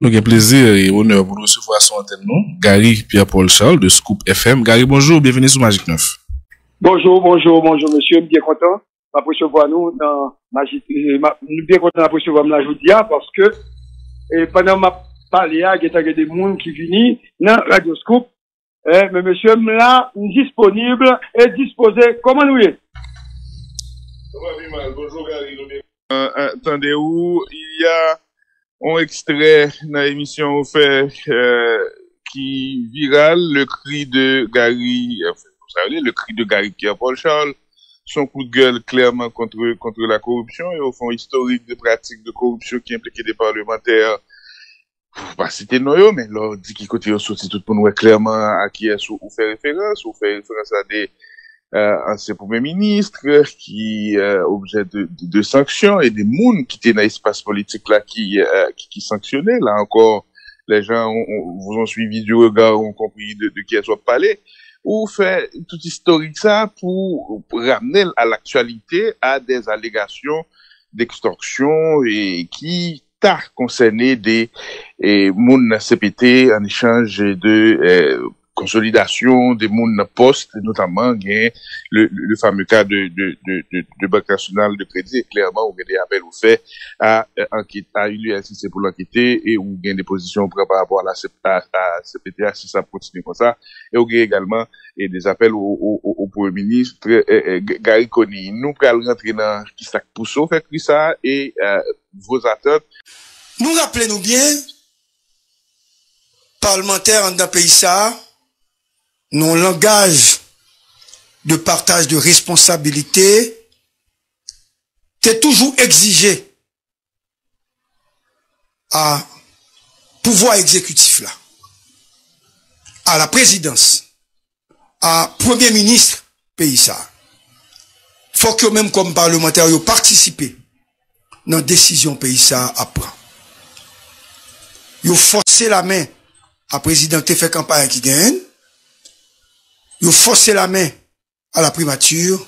Nous avons plaisir et honneur pour nous recevoir sur antenne nous, Gary Pierre-Paul Charles de Scoop FM. Gary, bonjour, bienvenue sur Magic 9. Bonjour, monsieur, bien content de recevoir nous dans Magic, bien content de recevoir la Joudia parce que pendant ma parole, il y a des gens qui viennent dans Radio Scoop, mais monsieur, là, disponible et disposé, comment nous est? Bonjour Gary, attendez-vous, il y a un extrait dans l'émission au fait qui viral, le cri de Gary, vous savez, le cri de Gary Pierre-Paul Charles, son coup de gueule clairement contre la corruption et au fond historique de pratiques de corruption qui impliquaient des parlementaires. Pas citer Noyo, mais là, dit qu'il côté sorti tout pour nous clairement à qui est ou fait référence à des anciens premiers ministres qui objet de sanctions et des mouns qui étaient dans l'espace politique là qui sanctionnaient. Là encore, les gens vous ont suivi du regard, ont compris de qui elles soit parlé. Ou fait tout historique ça pour ramener à l'actualité à des allégations d'extorsion et qui t'a concerné des mouns CPT en échange de consolidation des mouns postes, notamment le fameux cas de Banque nationale de crédit, et clairement, on a des appels ou fait à l'USIC pour l'enquêter et on a des positions par rapport à la CPTA si ça continue comme ça. Et on a également des appels au Premier ministre, Gary Conny. Nous allons rentrer dans qui ça pousse, fait ça et vos attentes. Nous rappelons bien, parlementaires dans le pays ça, nos langages de partage de responsabilité est toujours exigé à pouvoir exécutif là, à la présidence, à premier ministre pays ça. Faut que même comme parlementaires yo participer dans la décision pays ça à prendre. Yo forcer la main à président qui fait campagne qui gagne. Yo forcer la main à la primature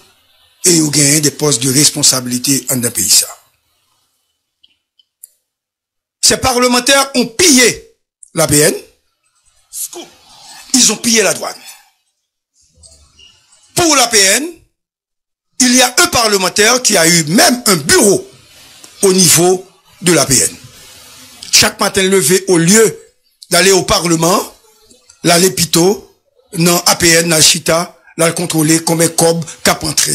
et yo gagne des postes de responsabilité en un pays ça. Ces parlementaires ont pillé la BN. Ils ont pillé la douane. Pour la PN, il y a un parlementaire qui a eu même un bureau au niveau de la PN. Chaque matin levé, au lieu d'aller au Parlement, l'aller plutôt dans APN, dans Chita, là, le contrôler comme un cob cap entré.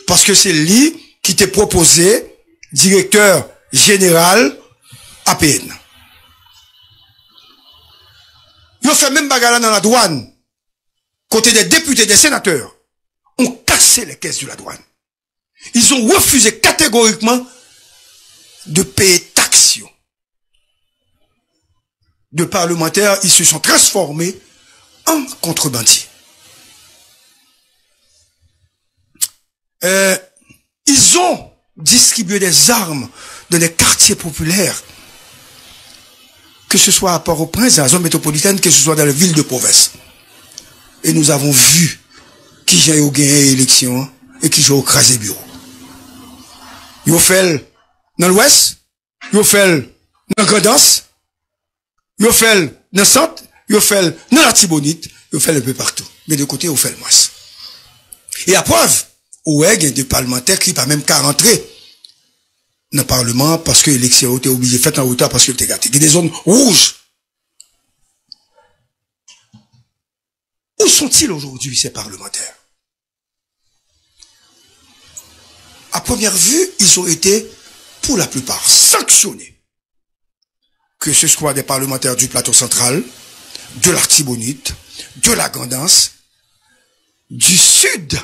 Parce que c'est lui qui t'est proposé directeur général APN. Ils ont fait même bagarre dans la douane. Côté des députés, des sénateurs, ont cassé les caisses de la douane. Ils ont refusé catégoriquement de payer taxes. De parlementaires, ils se sont transformés en contrebandiers. Ils ont distribué des armes dans les quartiers populaires, que ce soit à Port-au-Prince, dans la zone métropolitaine, que ce soit dans les villes de province. Et nous avons vu qui j'ai eu gagné l'élection et qui j'ai écrasé le bureau. Ils ont fait dans l'ouest, ils ont fait dans la Grandance, ils ont fait dans le centre, ils ont fait dans la Tibonite, ils ont fait un peu partout. Mais de côté, ils ont fait le moisse. Et à preuve, il y a des parlementaires qui n'ont pas même qu'à rentrer dans le Parlement parce que l'élection était obligée de faire en retard parce que c'était gâté. Il y a des zones rouges. Où sont-ils aujourd'hui, ces parlementaires? À première vue, ils ont été, pour la plupart, sanctionnés. Que ce soit des parlementaires du plateau central, de l'Artibonite, de la Grandance, du sud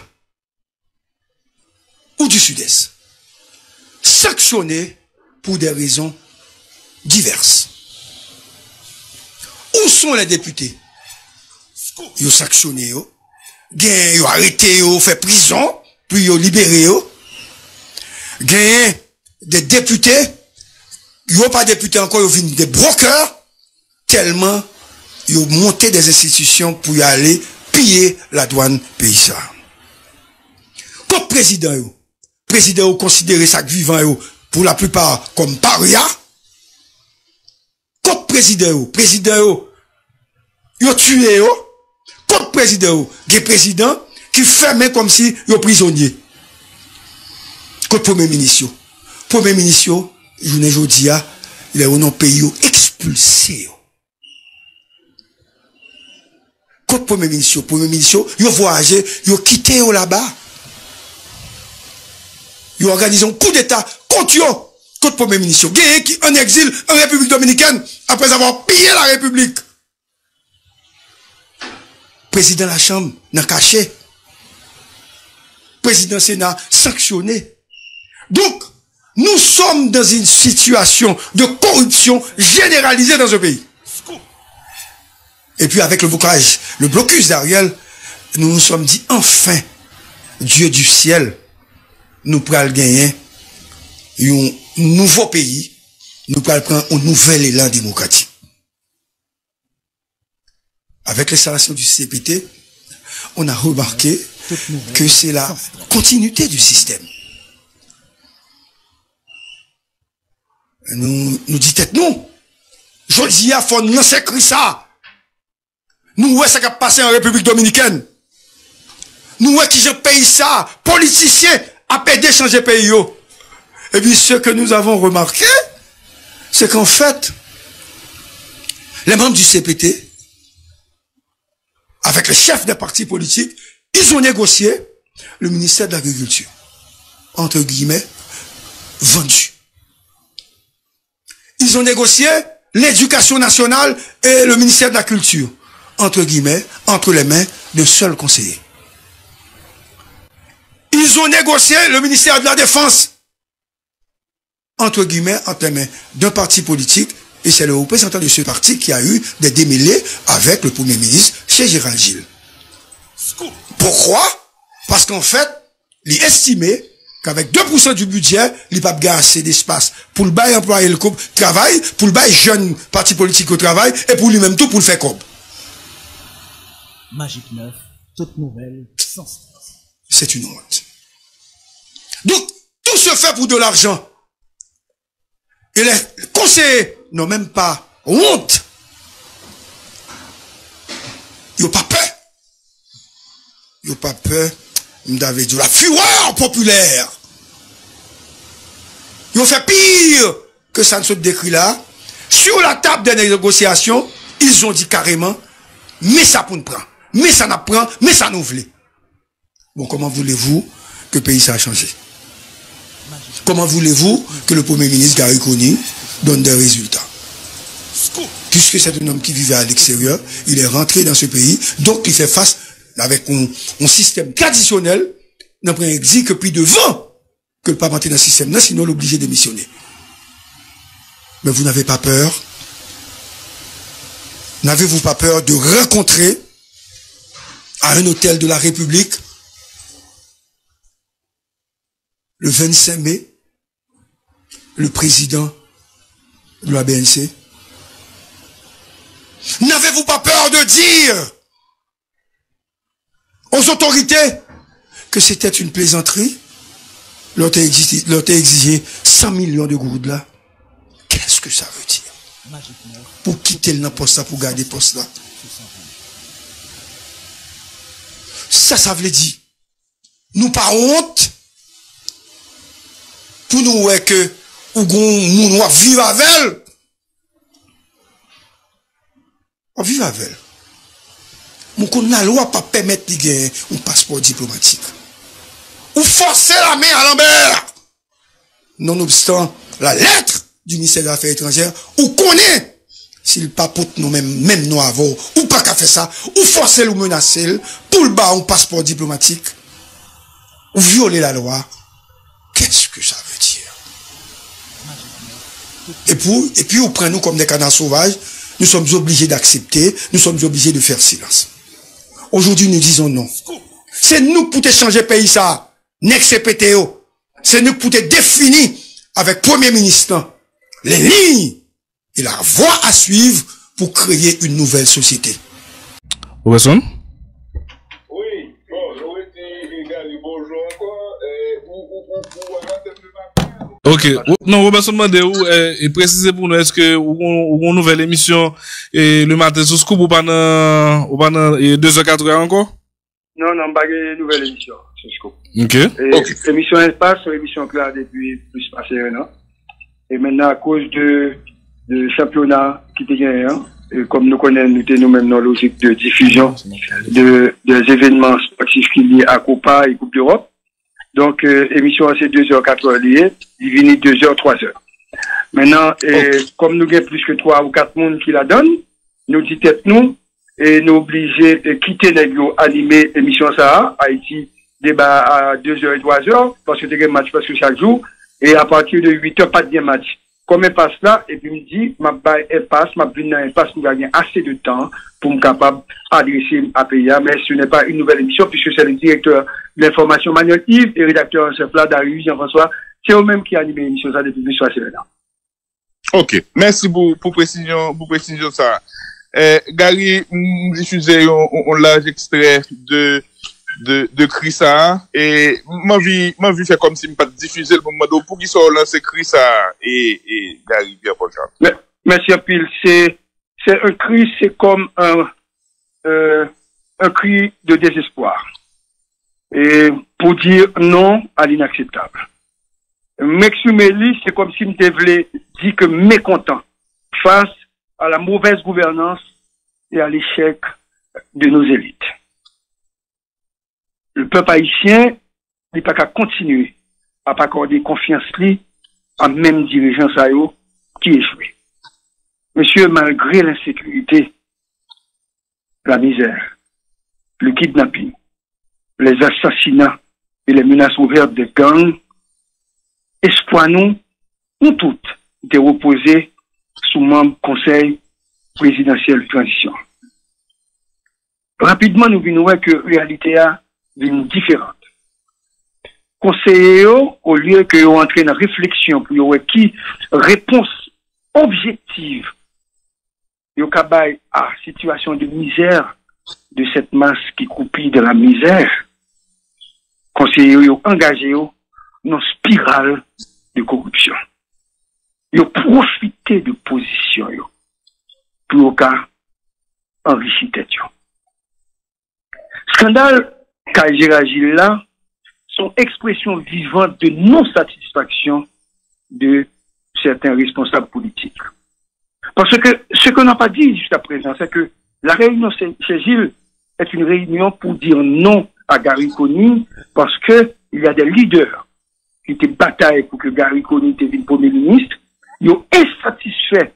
ou du sud-est. Sanctionnés pour des raisons diverses. Où sont les députés? Ils ont sanctionné, ils ont arrêté, ils ont fait prison, puis ils ont libéré. Ils ont des députés, ils n'ont pas députés encore, ils ont fini des brokers, tellement ils ont monté des institutions pour y aller piller la douane paysanne. Comme président considéré ça vivant pour la plupart comme paria, comme président, yo tué yo, contre président, des président qui fait main comme si yo prisonnier. Contre premier ministre. Premier ministre, je ne dis pas, il est au nom pays expulsé. Contre premier ministre, yo voyagé, yo quitté yo là-bas. Yo organisé un coup d'état contre yo. Contre premier ministre, qui en exil en République Dominicaine après avoir pillé la République. Président de la Chambre n'a caché. Président Sénat sanctionné. Donc, nous sommes dans une situation de corruption généralisée dans ce pays. Et puis avec le blocus d'Ariel, nous nous sommes dit enfin, Dieu du ciel, nous pourrons gagner un nouveau pays, nous pourrons prendre un nouvel élan démocratique. Avec l'installation du CPT, on a remarqué que c'est la continuité du système. Nous dit tête non. Je dis à fond, nous s'écrit ça. Nous ouais ça qui a passé en République Dominicaine. Nous ouais qui j'ai payé ça. Politiciens a pédé changer pays yo. Et puis ce que nous avons remarqué, c'est qu'en fait, les membres du CPT, avec les chefs des partis politiques, ils ont négocié le ministère de l'Agriculture. Entre guillemets, vendu. Ils ont négocié l'éducation nationale et le ministère de la Culture. Entre guillemets, entre les mains d'un seul conseiller. Ils ont négocié le ministère de la Défense. Entre guillemets, entre les mains d'un parti politique. Et c'est le représentant de ce parti qui a eu des démêlés avec le Premier ministre chez Gérald Gilles. Pourquoi? Parce qu'en fait, il estimait qu'avec 2% du budget, il n'y a pas de assez d'espace pour le bail employé le travail, pour le bail jeune parti politique au travail, et pour lui-même tout pour le faire comme. Magique 9, toute nouvelle, sans stress. C'est une honte. Donc, tout se fait pour de l'argent. Et les conseillers n'ont même pas honte. Ils n'ont pas peur. Ils n'ont pas peur. M'avait dit la fureur populaire. Ils ont fait pire que ça ne se décrit là. Sur la table des négociations, ils ont dit carrément, mais ça pour nous prendre. Mais ça n'a prend, mais ça nous voulait. Bon, comment voulez-vous que le pays ça a changé? Comment voulez-vous que le Premier ministre Gary Conille donne des résultats? Puisque c'est un homme qui vivait à l'extérieur, il est rentré dans ce pays, donc il fait face avec un système traditionnel, n'a pas exigé que plus de 20 que le pas rentrer dans ce système-là, sinon l'obligé de démissionner. Mais vous n'avez pas peur? N'avez-vous pas peur de rencontrer à un hôtel de la République le 25 mai le président de la BNC? N'avez-vous pas peur de dire aux autorités que c'était une plaisanterie? L'on t'a exigé 100 millions de gourdes là. Qu'est-ce que ça veut dire? Pour quitter le poste là, pour garder le poste là. Ça veut dire, nous pas honte, pour nous ouais que, ou nous vivre avec elle. On vit avec elle. Mon qu'on la loi pas permettre de gagner un passeport diplomatique. Ou forcer la main à Lambert. Nonobstant la lettre du ministère des Affaires étrangères, ou connaît, s'il pas pour nous même nous avons, ou pas qu'à faire ça, ou forcer ou menacer, pour le bas un passeport diplomatique, ou violer la loi. Qu'est-ce que ça veut dire? Et puis, on prend nous comme des canards sauvages, nous sommes obligés d'accepter, nous sommes obligés de faire silence. Aujourd'hui, nous disons non. C'est nous pour te changer le pays, ça. Nex-CPTO. C'est nous pour te définir avec Premier ministre les lignes et la voie à suivre pour créer une nouvelle société. Robinson? Oui, bon, je vais dire, bonjour encore. Ok. Non, Robinson demandait et précisez pour nous, est-ce que ou une nouvelle émission et le matin sur Scoop ou pendant 2h-4h encore? Non, pas de nouvelle émission sur Scoop. Ok. Et émission Espace, c'est une émission claire depuis plus passé un an. Et maintenant, à cause de championnat qui était gagné, et comme nous connaissons, nous-mêmes dans la logique de diffusion des événements sportifs qui liés à Copa et Coupe d'Europe. Donc, émission c'est 2h, 4h liées, il vient 2h, 3h. Maintenant, comme nous avons plus que 3 ou 4 monde qui la donnent, nous dit tête nous, et nous obligés de quitter Neglo, animer émission ça, Haïti, débat à 2h et 3h, parce que c'est un match parce que chaque jour, et à partir de 8h, pas de match. Comme elle passe là, et puis me dit, elle passe, elle passe, nous gagnons assez de temps pour me capable adresser à PIA, mais ce n'est pas une nouvelle émission, puisque c'est le directeur de l'information Manuel Yves et rédacteur en chef là, Darius Jean-François, c'est eux-mêmes qui animent l'émission ça depuis plus de là. Ok, merci pour précision ça. Gary, diffusé un large extrait de Chrisa et m'a vu faire comme si me pas diffuser le moment pour qui soit lancé Chrisa et Gary Pierre Paul Charles. Merci Pile, c'est un cri, c'est comme un cri de désespoir et pour dire non à l'inacceptable. M'exprimer, c'est comme si me voulait dire que mécontent face à la mauvaise gouvernance et à l'échec de nos élites. Le peuple haïtien n'est pas qu'à continuer à pas accorder confiance à même dirigeant qui échoue. Monsieur, malgré l'insécurité, la misère, le kidnapping, les assassinats et les menaces ouvertes des gangs, espoir nous toutes de reposer sous membre conseil présidentiel de transition. Rapidement, nous venons que la réalité a une différente. Conseillers, au lieu que vous entrez dans la réflexion pour vous qui réponse objective, vous avez à situation de misère de cette masse qui croupit de la misère. Conseillers, engagés dans une spirale de corruption. Vous profitez de position pour enrichir tête. Scandale Gérard Gilles là sont expressions vivantes de non-satisfaction de certains responsables politiques. Parce que ce qu'on n'a pas dit jusqu'à présent, c'est que la réunion chez Gilles est une réunion pour dire non à Gary Coney parce que il y a des leaders qui étaient bataillés pour que Gary Coney devienne premier ministre. Ils ont insatisfait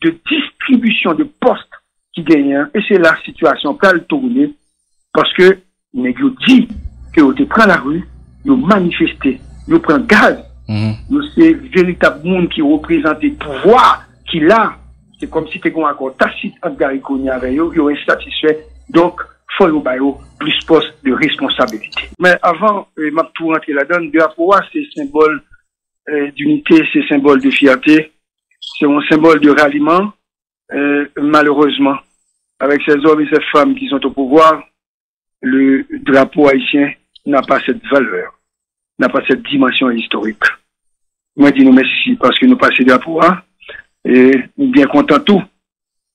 de distribution de postes qui gagnent et c'est la situation qu'elle tourne parce que mais ils dit que vous prend la rue, vous manifestez, vous prend gaz, c'est véritable monde qui représente le pouvoir qui l'a. C'est comme si c'était un accord tacite entre Gary Coney avec eux, ils ont insatisfait. Donc, il faut plus poste de responsabilité. Mais avant, ma tout rentrer là-dedans, de la c'est symbole d'unité, c'est symbole de fierté, c'est un symbole de ralliement. Malheureusement, avec ces hommes et ces femmes qui sont au pouvoir, le drapeau haïtien n'a pas cette valeur, n'a pas cette dimension historique. Moi, dis nous merci parce que nous passons le drapeau, et nous bien contents tout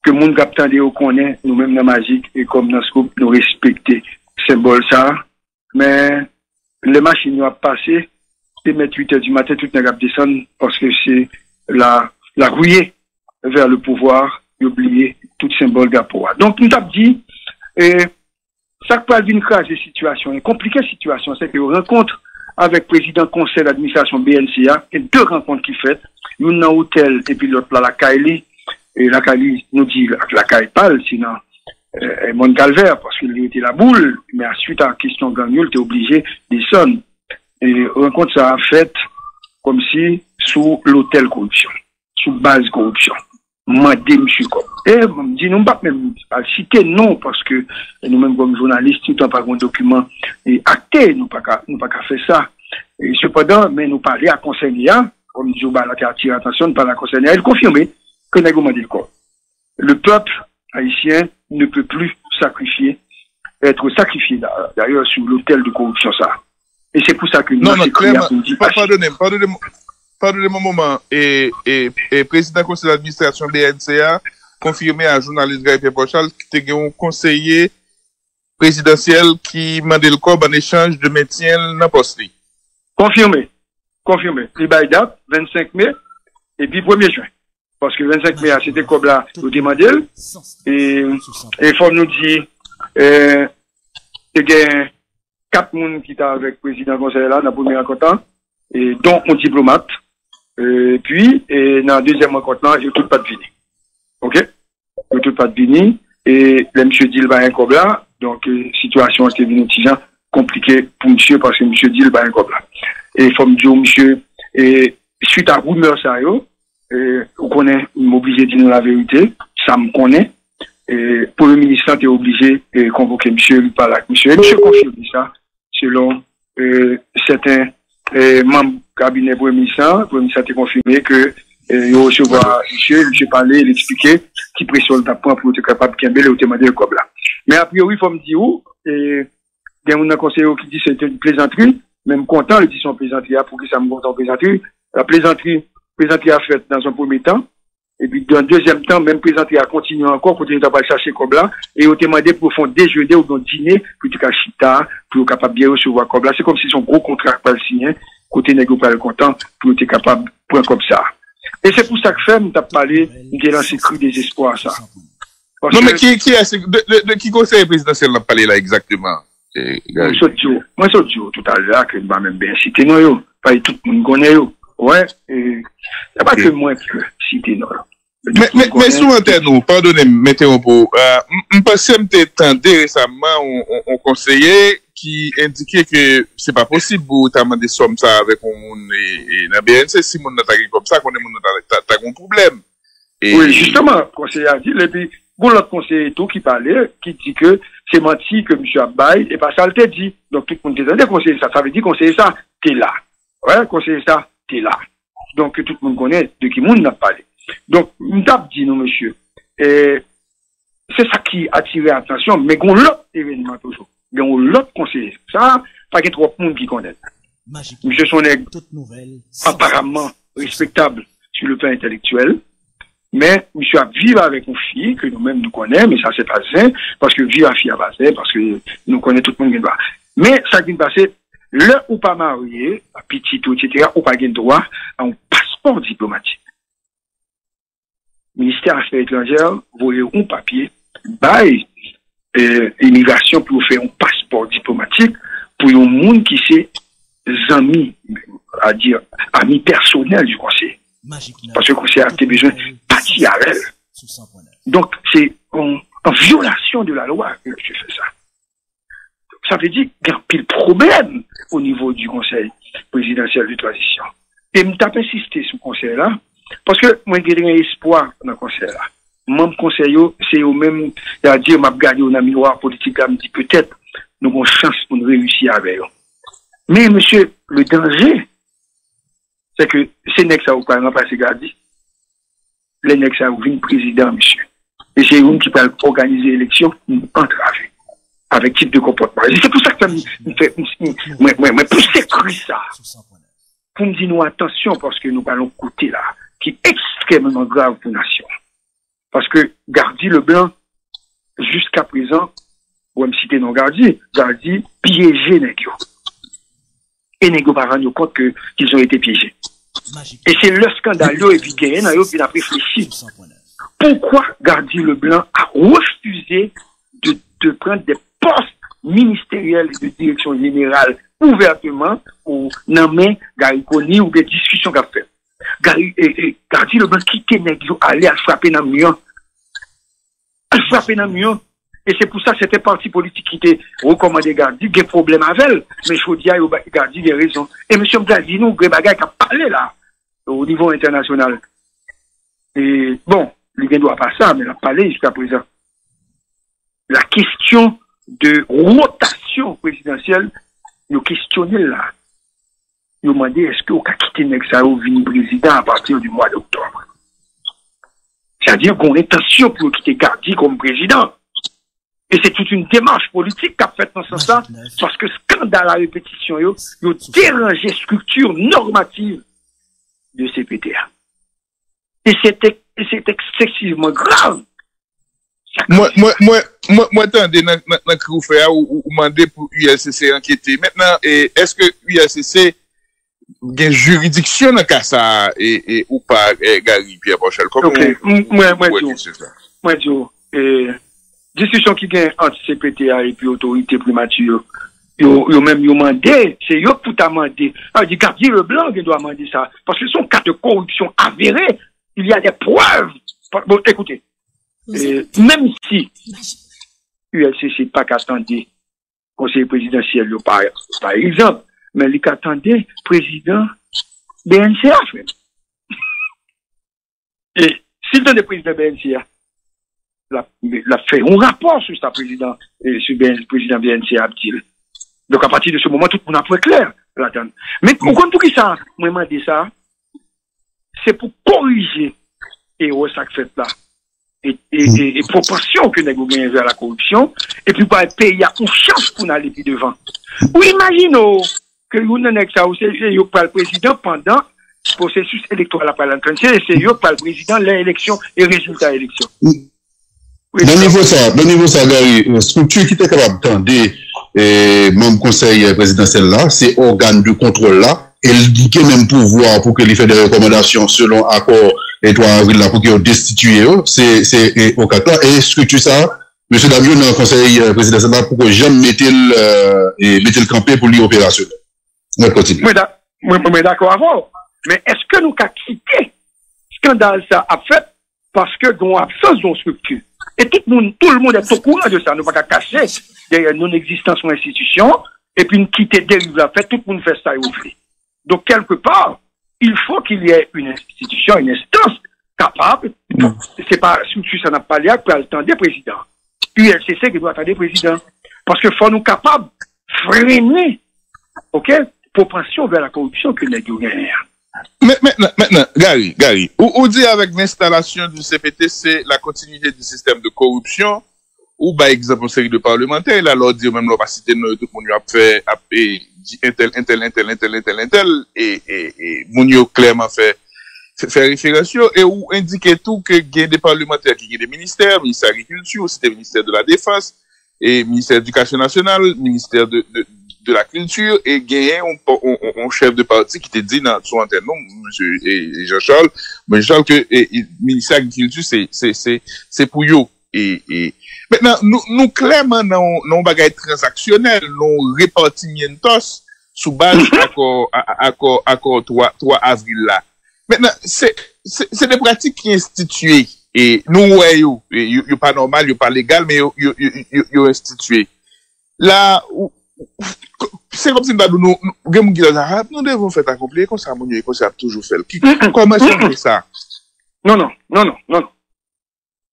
que le monde captant de connaît, nous-mêmes dans Magique et comme dans ce groupe, nous respecter symbole ça. Mais les machines ont passé, et mettre 8h du matin, tout n'a pas descendre parce que c'est la rouillée vers le pouvoir, et oublier tout symbole drapeau. Donc, nous avons dit, ça peut être une crasse de situation, une compliquée situation, c'est que vous rencontre avec le président conseil d'administration BNCA, et 2 rencontres qui fait, une dans l'hôtel et puis l'autre là, la Kaili, et la Kaili nous dit la Kaili parle, sinon, mon calvaire, parce qu'il était la boule, mais suite à la question gagnule, tu es obligé de descendre. Et rencontre ça a fait comme si sous l'hôtel corruption, sous base corruption. Madame monsieur comme. Et me dit, nous pas même à citer non, parce que nous-mêmes comme journalistes, tout en pas un document et acté, nous pas qu'à faire ça. Et cependant, mais nous parler à conseiller, comme Djouba qui a attiré l'attention, nous parler à conseiller, elle confirmait que nous avons dit le corps. Le peuple haïtien ne peut plus être sacrifié d'ailleurs sur l'autel de corruption ça. Et c'est pour ça que nous pardonnez-moi. pardonnez-moi un moment, et président du conseil d'administration BNCA confirmé à journaliste Gary Pochal que tu as un conseiller présidentiel qui m'a dit le corps en échange de maintien dans le poste. Confirmé. Il y a date, 25 mai, et puis 1er juin. Parce que 25 mai, c'était comme là, nous demandé, et il faut nous dire, il y a 4 personnes qui étaient avec le président du conseil là, dans le premier rencontre, et dont un diplomate, puis, dans le deuxième rencontre, il n'y a tout pas de fini. Ok? Il n'y a tout pas de fini, et le monsieur dit, il va un comme là, donc, situation était bien compliquée pour monsieur, parce que monsieur dit, il va un comme là. Et il faut me dire, monsieur, et suite à rumeur ça, on connaît, m'obligé de dire la vérité, ça me connaît, et pour le ministre, est obligé de convoquer monsieur, lui parler avec monsieur, et monsieur confirme ça, selon certains membres du cabinet pour le ministre a confirmé que il recevoir monsieur parler, il expliquer qui pression le tapant pour être capable de camber, ou demander le cob là. Mais a priori, il faut me dire où, et il y a un conseiller qui dit que c'est une plaisanterie, même content, il dit son plaisanterie, pour que ça me compte en plaisanterie. La plaisanterie a faite dans un premier temps, et puis dans un deuxième temps, même plaisanterie a continué encore, pour ne pas chercher comme là, et on demandé pour faire déjeuner ou dîner, pour être chita, pour être capable de bien recevoir comme là. C'est comme si son gros contrat pas le signé, côté négocié pas le content, pour être capable de prendre comme ça. Et c'est pour ça que Femme t'a parlé, il a lancé cru désespoir, ça. Parce non, mais qui conseil présidentiel n'a parlé là exactement? Moi, c'est Dieu, tout à l'heure, que je vais même bien citer, non, pas tout le monde connaît, ouais, il n'y a pas que moi qui citer, non. Mais souvent, nous, pardonnez-moi, mettez-moi pour, je pense que j'ai récemment un conseiller qui indiquait que c'est pas possible pour t'amener des sommes ça avec un monde et dans BNC, si mon n'a comme ça, qu'on est t'as un problème. Oui, justement, le conseiller a dit, et puis, bon, l'autre conseiller tout qui parlait, qui dit que c'est menti que M. Abbaye, et pas ça, le dit. Donc, tout le monde dit, conseiller ça, ça veut dire conseiller ça, t'es là. Ouais, conseiller ça, t'es là. Donc, tout le monde connaît de qui monde n'a parlé. Donc, nous avons dit, non, monsieur, c'est ça qui a attiré l'attention, mais qu'on l'autre événement toujours. Mais on l'autre conseiller. Ça, pas qu'il y ait trop de monde qui connaît. Monsieur Soneg, apparemment respectable sur le plan intellectuel, mais monsieur a vivre avec une fille que nous-mêmes nous connaissons, mais ça c'est pas sain, parce que vivre avec fille à passer, parce que nous connaissons tout le monde qui va. Mais ça qui va passer, là ou pas marié, à petit tout, etc., ou pas gain droit à un passeport diplomatique. Ministère des Affaires étrangères, voyez un papier, bail, immigration pour faire un passeport diplomatique pour un monde qui c'est amis, à dire, amis personnels du conseil. Parce que le conseil a besoin de partir avec elle. Donc, c'est en violation de la loi que je fais ça. Ça veut dire qu'il y a un pile problème au niveau du conseil présidentiel de transition. Et je t'ai insisté sur ce conseil-là, parce que moi, j'ai un espoir dans le conseil-là. Mon conseil, c'est au même, c'est-à-dire, m'a gagné un miroir politique, me dit peut-être, nous avons chance pour nous réussir avec eux. Mais, monsieur, le danger, c'est que c'est Nexa ou pas, n'a pas gardé. Les Nexa ou vin président, monsieur. Et c'est eux qui peuvent organiser l'élection, nous entraver. Avec type de comportement. Et c'est pour ça que ça me fait, moi, pousser cru ça. Pour me dire, nous, attention, parce que nous allons côté là, qui est extrêmement grave pour la nation. Parce que Gardi Leblanc, jusqu'à présent, pour me citer non Gardi piégé Négio. Et Négio par rendu compte qu'ils ont été piégés. Et c'est le scandale, et puis Gayen a réfléchi. Pourquoi Gardi Leblanc a refusé de prendre des postes ministériels et de direction générale ouvertement pour nommer Gary Koni ou des discussions qu'a fait. Gardi Leblanc quitté Négio, aller à frapper dans le mur. Et c'est pour ça que c'était parti politique qui était recommandé Gardi, il y a problème avec elle. Mais je vous dis, Gardi, il a raison. Et M. Gardi, nous, il y a parlé là, au niveau international. Et bon, il ne doit pas ça, mais il a parlé jusqu'à présent. La question de rotation présidentielle, nous questionnons là. Nous demandons est-ce qu'on a quitté Nexao vini président à partir du mois d'octobre. C'est-à-dire qu'on est intention pour quitter Gardi comme président. Et c'est toute une démarche politique qu'a faite dans ce sens-là, parce que scandale à répétition, yo dérangé structure normative de CPTA. Et c'est excessivement grave. Moi, attendez, dans le CROUFEA, ou demandé pour ULCC enquêter. Maintenant, est-ce que ULCC a une juridiction dans le cas ça, ou pas, Gary Pierre Bochel? Ok, moi, discussion qui gagne entre CPTA et puis autorité primature, yo même mandé, c'est yo qui t'a mandé. Alors, dit Gabriel Leblanc qui doit demander ça. Parce que son cas de corruption avéré, il y a des preuves. Bon, écoutez. Même si ULCC pas qu'attendait conseiller présidentiel par exemple, mais il qu'attendait président BNCA. Et s'il donne le président BNCA, l'a fait un rapport sur sa président et sur le président BNCA. Donc à partir de ce moment, tout le monde a fait clair là-dedans. Mais pour qui ça, moi m'a dit ça, c'est pour corriger et ça fait là. Et proportion que nous gagnons vers la corruption, et puis pour le pays a confiance pour aller plus devant. Ou imaginons que vous n'avez que ça, c'est le président pendant le processus électoral après l'entretien, et c'est le président l'élection et résultat de l'élection. Dans niveau ça, Gary, structure qui était capable d'attendre, même conseil présidentiel là, c'est organe de contrôle là, et il a même pouvoir pour que les fait des recommandations selon accord et 3 avril là pour qu'ils destitué, c'est au cas là, et structure ça, M. Damien dans le conseil présidentiel là pour que jamais mette le campé pour l'opération. On continue. Moi d'accord avant, mais est-ce que nous avons quitté scandale ça a fait parce que nous avons absence de structure? Et tout le monde est au courant de ça. Nous ne pouvons pas cacher derrière non-existence de l'institution et puis nous quitter dérive la fait, tout le monde fait ça et ouvrir. Donc, quelque part, il faut qu'il y ait une institution, une instance capable, c'est pas, si ça n'a pas l'air, pour attendre des présidents. ULCC qui doit attendre des présidents. Parce que faut nous capables de freiner, ok, propension vers la corruption que les gens gagnent. Maintenant, Gary, ou dit avec l'installation du CPT, c'est la continuité du système de corruption, ou par exemple, une série de parlementaires, là, leur dit même l'opacité de tout le monde a fait, intel, et Mounio clairement fait référence, et ou indiquer tout que il y a des parlementaires qui ont des ministères, ministère de l'Agriculture, c'était ministère de la Défense, et ministère de l'Éducation nationale, ministère de la culture, et gagner un chef de parti qui te dit dans son antenne, non, monsieur et Jean-Charles, que le ministère de l'Agriculture, c'est pour eux. Et maintenant, nous clairement, non bagage transactionnel, nous répartissons tous sous base accord 3 avril là. Maintenant, c'est des pratiques qui instituées. Et nous, yo pas normal, yo pas légal, mais yo institué. Là, c'est comme si nous devons faire accomplir comme ça, comme ça toujours fait. Comment est-ce qu'on fait ça? Non.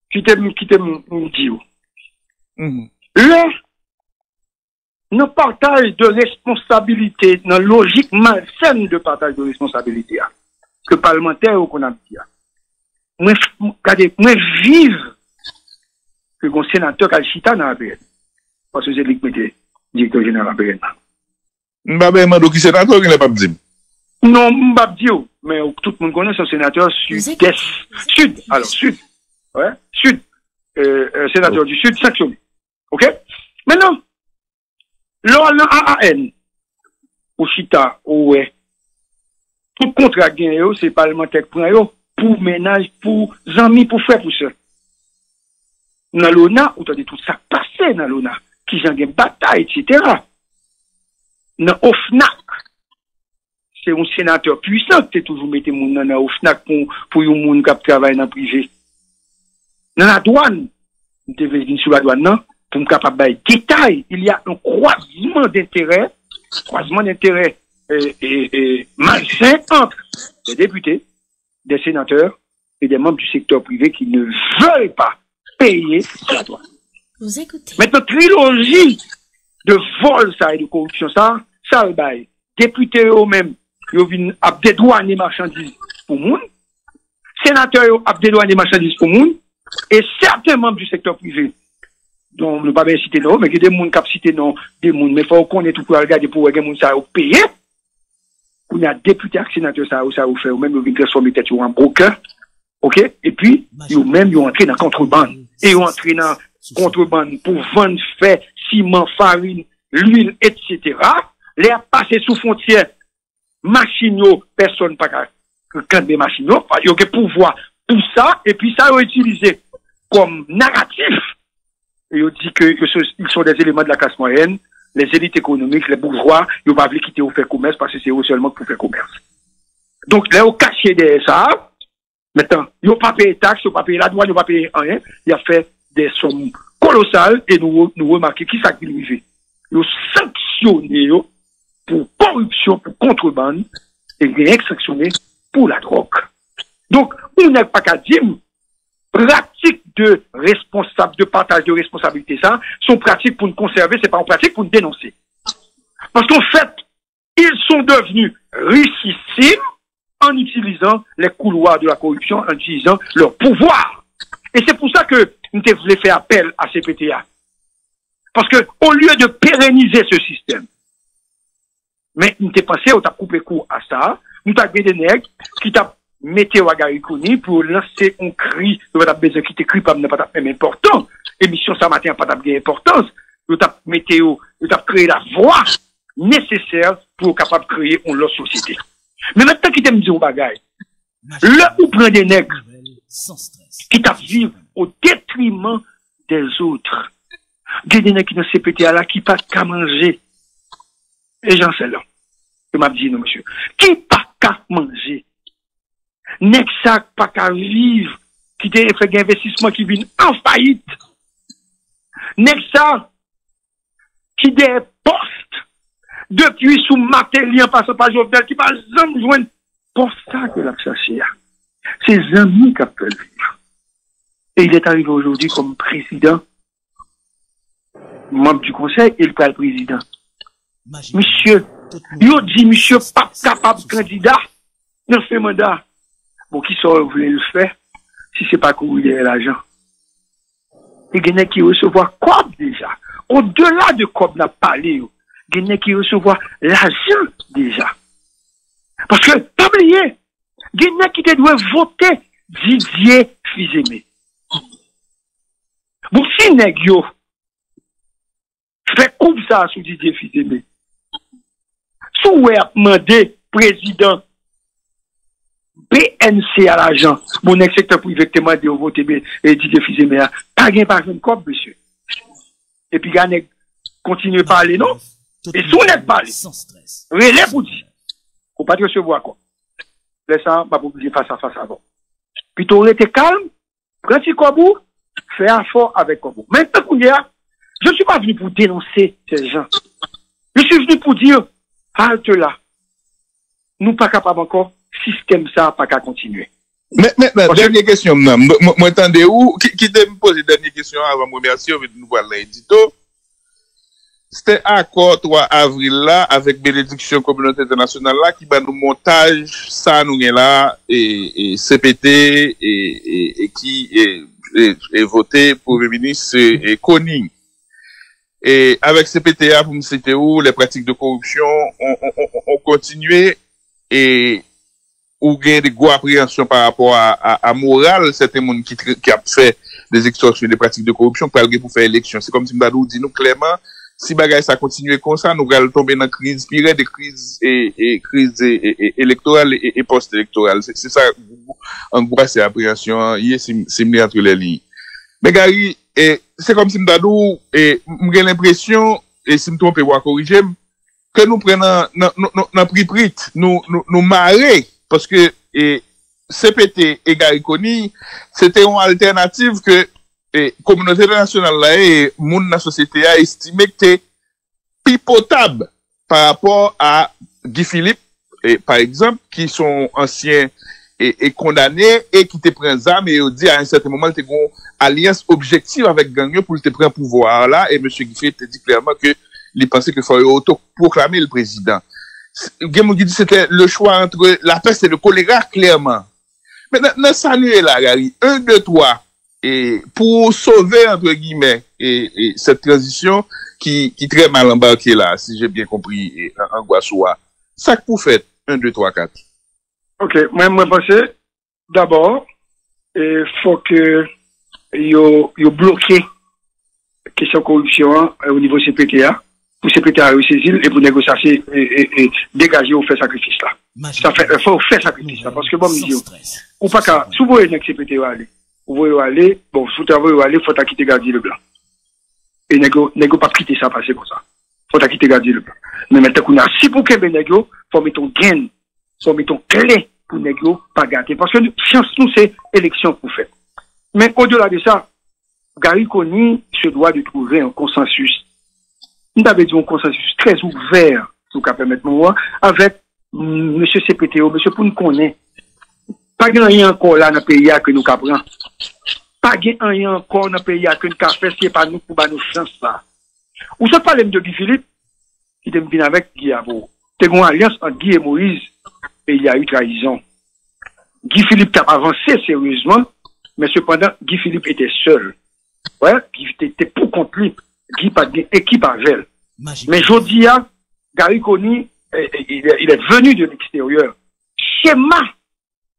Quittez me dire. Là, nous partage de responsabilité, dans la logique malsaine de partage de responsabilité, que parlementaire ou qu'on a dit. Moi, vive que mon sénateur Kalchita dans la PN. Parce que c'est lui qui était directeur général de la PN. M'babé mando qui sénateur qui n'a pas dit. Non, m'babdi mais tout le monde connaît son sénateur sud. Alors, sud. Ouais, sud. Sénateur du sud sanctionné. OK? Maintenant, lors de l'AAN, au Chita, ouais, tout contrat gagné, c'est parlementaire pour ménage, pour amis, pour frère, pour ça. Dans l'ONA, où tu as dit tout ça passé dans l'ONA, qui j'en gagne bataille, etc. Dans OFNAC, c'est un sénateur puissant qui toujours mettez moun dans OFNAC pour yon moun qui travaille dans le privé. Dans la douane, vous devez venir sur la douane, non? Pour me capable de détail, il y a un croisement d'intérêts malsain entre des députés, des sénateurs et des membres du secteur privé qui ne veulent pas payer la douane. Vous écoutez. Maintenant, trilogie de vol, ça, et de corruption, ça, le bail. Députés eux-mêmes, ils viennent à dédouaner marchandises pour moun. Sénateurs, ils à dédouaner marchandises pour moun. Et certains membres du secteur privé, dont ne pas bien citer non, mais il y a des gens qui ont cité non, des gens, mais il faut qu'on ait tout pour regarder pour que les gens soient payés. pour y a député ak sénateur ça ou fait ou même vous transformer tête en broker. OK? Et puis vous même vous entrer dans contrebande et vous entrer dans contrebande pour vendre fait ciment, farine, l'huile etc. Les a passé sous frontière machine personne pas quand des machines il y a pouvoir pour ça et puis ça est utilisé comme narratif et on dit que ils sont des éléments de la classe moyenne, les élites économiques, les bourgeois, ils n'ont pas voulu quitter au faire commerce parce que c'est eux seulement pour faire commerce. Donc là, on cache derrière ça. Maintenant, ils n'ont pas payé taxes, ils n'ont pas payé la douane, ils n'ont pas payé rien. Il a fait des sommes colossales et nous remarquons qui ça qui lui fait. Ils ont sanctionné pour corruption, pour contrebande et rien sanctionné pour la drogue. Donc, on n'a pas qu'à dire pratique de responsable, de partage de responsabilité, ça, sont pratiques pour nous conserver, c'est pas en pratique pour nous dénoncer. Parce qu'en fait, ils sont devenus richissimes en utilisant les couloirs de la corruption, en utilisant leur pouvoir. Et c'est pour ça que nous voulons faire appel à CPTA. Parce que, au lieu de pérenniser ce système, mais nous t'ai pensé, on t'a coupé court à ça, nous t'as des nègres qui t'a météo à Gariconi pour lancer un cri, nous t'as besoin qui t'écrit pas même important. Émission ça matin pas d'importance. importance. Nous t'as météo, nous t'as créé la voie nécessaire pour capable de créer une autre société. Mais maintenant qui t'aime dire un bagage, là où prend des nègres, qui t'a vivre au détriment des autres. Des nègres qui dans CPTA là, qui pas qu'à manger. Et j'en sais là. Je m'a dit non, monsieur. Qui pas qu'à manger? Nègres ça pas qu'à vivre, qui te fait des investissements qui viennent en faillite. Nègres ça, qui des postes, depuis sous Matéli en passant par Jovenel, qui pas jamais joindre. Pour ça que l'a cherché. C'est amis qui peuvent vivre. Et il est arrivé aujourd'hui comme président, membre du conseil, et le président. Monsieur, il dit, monsieur, pas capable de candidat, dans ce mandat. Bon, qui sort, vous voulez le faire, si c'est pas que vous avez l'argent. Et il y a qui recevoir quoi déjà? Au-delà de quoi on a parlé, il y a qui recevoir l'argent déjà. Parce que, pas oublier, il y a qui doit voter Didier Fils-Aimé. Bon, si nèg yo fait comme ça sous Didier Fils-Aimé, sous ou a demandé président BNC à l'argent, mon secteur privé qui demande de voter Didier Fils-Aimé, pas gain par une cop, monsieur. Et puis, il continue à parler, non? Et si on n'est pas parlé, relève pour dire, faut pas te recevoir quoi. Laisse ça, pas pour dire face à face avant. Puis, tu aurais été calme, prends petit Kobou, fais un fort avec Kobou. Maintenant, je ne suis pas venu pour dénoncer ces gens. Je suis venu pour dire, halte là. Nous pas capables encore, système ça, pas qu'à continuer. Mais, dernière question, moi, attendez où, qui te me pose dernière question avant de remercier, nous voir l'édito. C'était accord 3 avril là, avec bénédiction communauté internationale là, qui va nous montage, ça nous est là, et CPT, et qui est voté pour le ministre, et Koning. Et avec CPTA, pour me citer où, les pratiques de corruption ont continué, et ou gain de gros appréhension par rapport à morale, certains monde qui a fait des extorsions, des pratiques de corruption, pour faire élection. C'est comme si nous dit nous clairement, si bagay ça continue comme ça, nous allons tomber dans crise pire, des crises électorales et post-électorales. C'est ça, en gros, c'est appréhension, c'est mis entre les lignes. Mais Gary, c'est comme si nous j'ai l'impression, et si me trompe, ou à corriger, que nous prenons, nous marrer, parce que, CPT et Gariconi, c'était une alternative que, communauté nationale là et monde la société a estimé que c'est pipotable par rapport à Guy Philippe, par exemple, qui sont anciens et condamnés et qui te prennent armes et dit à un certain moment ils ont une alliance objective avec Gagnon pour te prendre pouvoir là et M. Guy Philippe te dit clairement que il pensait qu'il fallait autoproclamer le président. Guy dit c'était le choix entre la peste et le choléra clairement. Mais dans ça nous est là, Gary, 1, 2, 3. Et pour sauver, entre guillemets, et cette transition qui très mal embarquée là, si j'ai bien compris, en Guassoua, ça que vous faites, 1, 2, 3, 4. Ok, moi, pense, d'abord, il faut que, yo bloqué question corruption au niveau CPTA, pour CPTA saisir et pour négocier et dégager ou faire sacrifice là. Ça fait, faut faire sacrifice là, parce que bon, ou pas qu'à, si vous voyez que CPTA aller, vous voyez aller, bon, si vous voyez aller, faut quitter garder le blanc. Et négo pas quitter ça, passer comme ça. Faut quitter garder le blanc. Mais maintenant qu'on a, si pour que négo, faut mettre ton gain, faut mettre ton clé pour négo pas gâter. Parce que chance nous, c'est élection pour faire. Mais au-delà de ça, Gary Koni se doit de trouver un consensus. Nous avons dit un consensus très ouvert, si vous permettez moi, avec M. CPTO, M. pour nous connaître. Pas rien encore là dans le pays que nous capons. Pas rien encore dans le pays que nous capons, ce n'est pas nous pour nous chance là. Ou ça parle de Guy Philippe, qui est venu avec Guy Abo. C'est une alliance entre Guy et Moïse, et il y a eu trahison. Guy Philippe a avancé sérieusement, mais cependant, Guy Philippe était seul. Ouais, Guy était pour contre lui. Guy pas d'équipe avec elle. Mais Jodia, Gary Koni, il est venu de l'extérieur. Schéma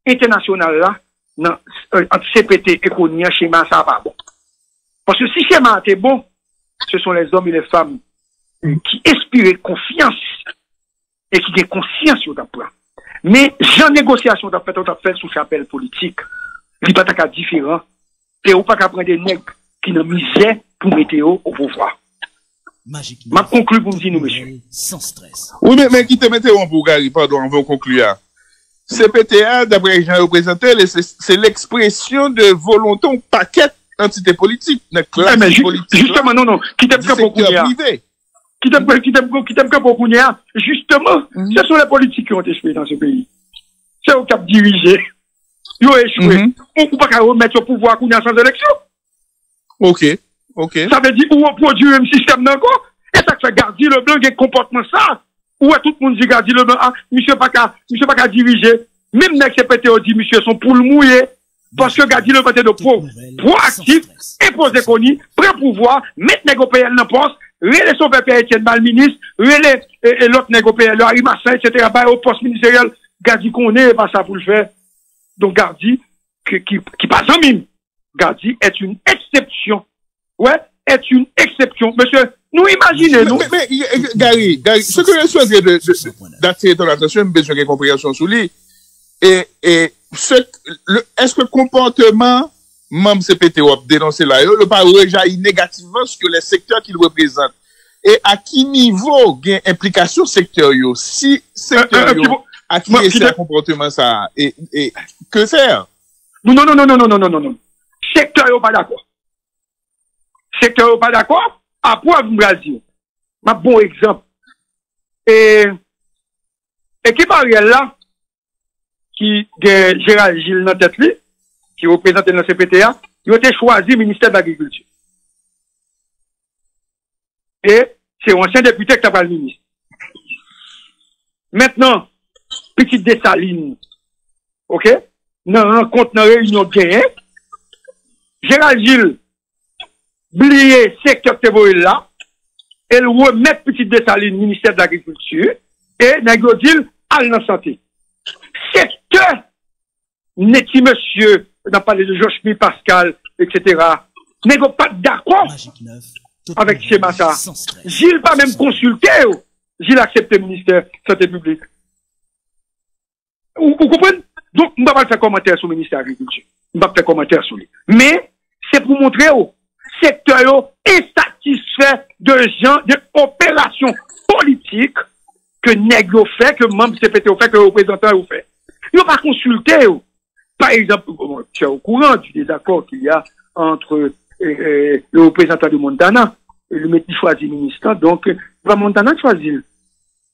international là, entre CPT et Koni, schéma ça pas bon. Parce que si schéma était bon, ce sont les hommes et les femmes qui inspirent confiance et qui ont conscience sur le plan. Mais, j'en négociation, on a fait sous chapelle politique. Il n'y a pas de différent. Et on pas qu'à prendre des nègres qui n'ont misé pour météo au pouvoir. Ma conclue pour me dire, nous, monsieur. Sans stress. Oui, mais qui te mettait en pour Gary, pardon, on va conclure. CPTA, d'après les gens représentés, c'est l'expression de volonté, un paquet d'entités politiques. Justement, non, qui t'aime que beaucoup privé. Qui t'aime que beaucoup justement, ce sont les politiques qui ont échoué dans ce pays. C'est au cap dirigé. Ils ont échoué. On ne peut pas remettre au pouvoir qu'on a sans élection. Ok. Ça veut dire, ou on produit un système d'encore. Et ça fait garder le blanc, qui comportement ça. Ou tout le monde dit garder le blanc, monsieur pas qu'à diriger. Même les CPTO dit, monsieur, sont pour le mouiller. Parce que garder le blanc de proactif, imposer Koni, prend pouvoir, mettre les PL dans poste, relais son père Etienne Mal ministre, relais et l'autre négociateur, le Harry Massin, etc., au poste ministériel, Gardi qu'on est, pas ça pour le faire. Donc, Gardi, qui passe en mime. Gardi est une exception. Ouais, est une exception. Monsieur, nous imaginez, Mais, Gary, ce que je souhaite d'attirer ton attention, j'ai besoin de compréhension sur lui. Est-ce que le comportement membre CPTO dénoncé là, le pas rejaillit négativement sur les secteurs qu'il représente. Et à qui niveau gain implication secteur yo? Si secteur yo, à qui est ce comportement ça? Et que faire? Non. Secteur yo pas d'accord. Secteur yo pas d'accord? À preuve Brésil. Un bon exemple. Et qui parle là, qui de Gérald Gilles dans tête li, qui représente le CPTA, il a été choisi ministère de l'Agriculture. Et c'est un ancien député qui a pas le ministre. Maintenant, petite Dessalines, ok? Dans rencontre, dans réunion gagnée, Gérald Gilles, blié secteur Teboil là, elle remet petite Dessalines, ministère de l'Agriculture, et Nagodil, à la santé. Secteur, n'est-il monsieur, on a parlé de Joachim Pascal, etc. N'est pas d'accord avec ces massas. Gilles pas même consulté, Gilles accepte le ministère de la Santé publique. Vous comprenez? Donc, on ne va pas faire commentaire sur le ministère de l'Agriculture. On ne va pas faire commentaire sur lui. Mais, c'est pour montrer au secteur est satisfait de gens, de opérations politiques que négro fait, que membre CPTO fait, que représentant fait. Ils n'ont pas consulté. Par exemple, tu es au courant du désaccord qu'il y a entre le représentant de Montana et le métier choisi ministre. Donc, Montana choisit.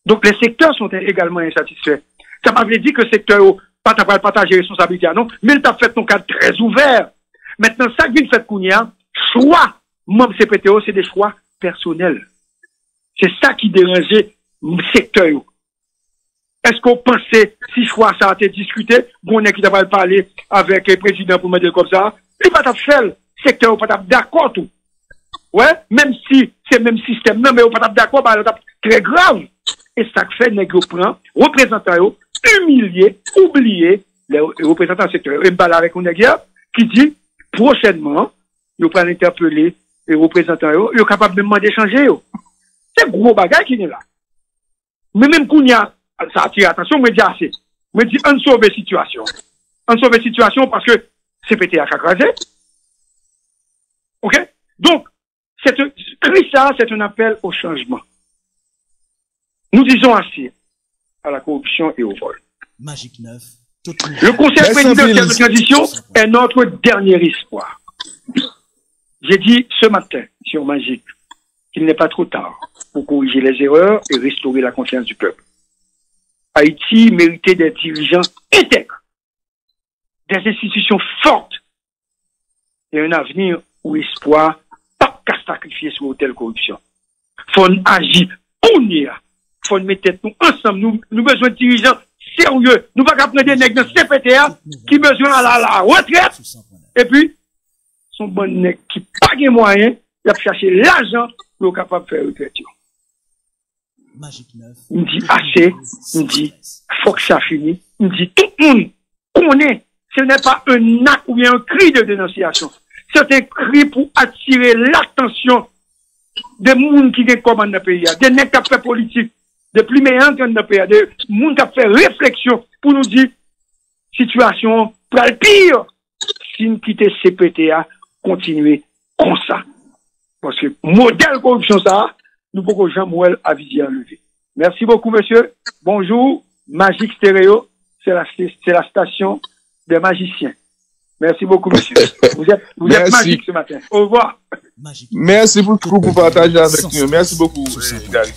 Donc, les secteurs sont également insatisfaits. Ça m'a dit que le secteur pas partager responsabilité, non, mais il t'a fait ton cadre très ouvert. Maintenant, ça qui vient fait Kounia, choix, membre CPTO, c'est des choix personnels. C'est ça qui dérangeait le secteur. Est-ce qu'on pensait, si choix ça a été discuté, qu'on est qui t'a parlé avec le président pour me dire comme ça, il va t'a fait le secteur, pas d'accord tout. Ouais, même si c'est le même système, non, mais on pas d'accord, bah, c'est très grave. Et ça fait, nègre prend, représentant, humilier, oublier les représentants du secteur. Et parle avec un gars qui dit, prochainement, nous allons interpeller les représentants, ils sont capables de demander d'échanger. C'est gros bagage qui est là. Mais même qu'on y a, ça attire attention, me dit assez. Me dit, on sauve la situation. On sauve la situation parce que c'est pété à crasé. OK? Donc, ça, c'est un appel au changement. Nous disons assez à la corruption et au vol. Magique 9. Le Conseil présidentiel de transition est notre dernier espoir. J'ai dit ce matin sur Magique qu'il n'est pas trop tard pour corriger les erreurs et restaurer la confiance du peuple. Haïti méritait des dirigeants intègres, des institutions fortes et un avenir ou espoir pas qu'à sacrifier sur l'autel corruption. Faut agir pour nous. Faut mettre nous ensemble. Nous besoin de dirigeants sérieux. Nous pas prendre des nègres dans CPTA qui besoin à la retraite. Et puis, son bon nègre qui pas de moyens, il a cherché l'argent pour être capable de faire retraite. Il me dit assez, il me dit, faut que ça finisse. Il me dit, tout le monde connaît, ce n'est pas un acte ou bien un cri de dénonciation. C'est un cri pour attirer l'attention des gens qui commandent le pays, des nègres qui fait politique, des plus meilleurs que le pays, des gens qui fait réflexion pour nous dire, situation pour le pire, si nous quittons CPTA, continuer comme ça. Parce que modèle corruption ça, nous pouvons Jean-Mouel à viser à lever. Merci beaucoup, monsieur. Bonjour. Magique Stéréo, c'est la station des magiciens. Merci beaucoup, monsieur. Vous êtes magique ce matin. Au revoir. Merci beaucoup pour partager avec nous. Merci beaucoup, Gary.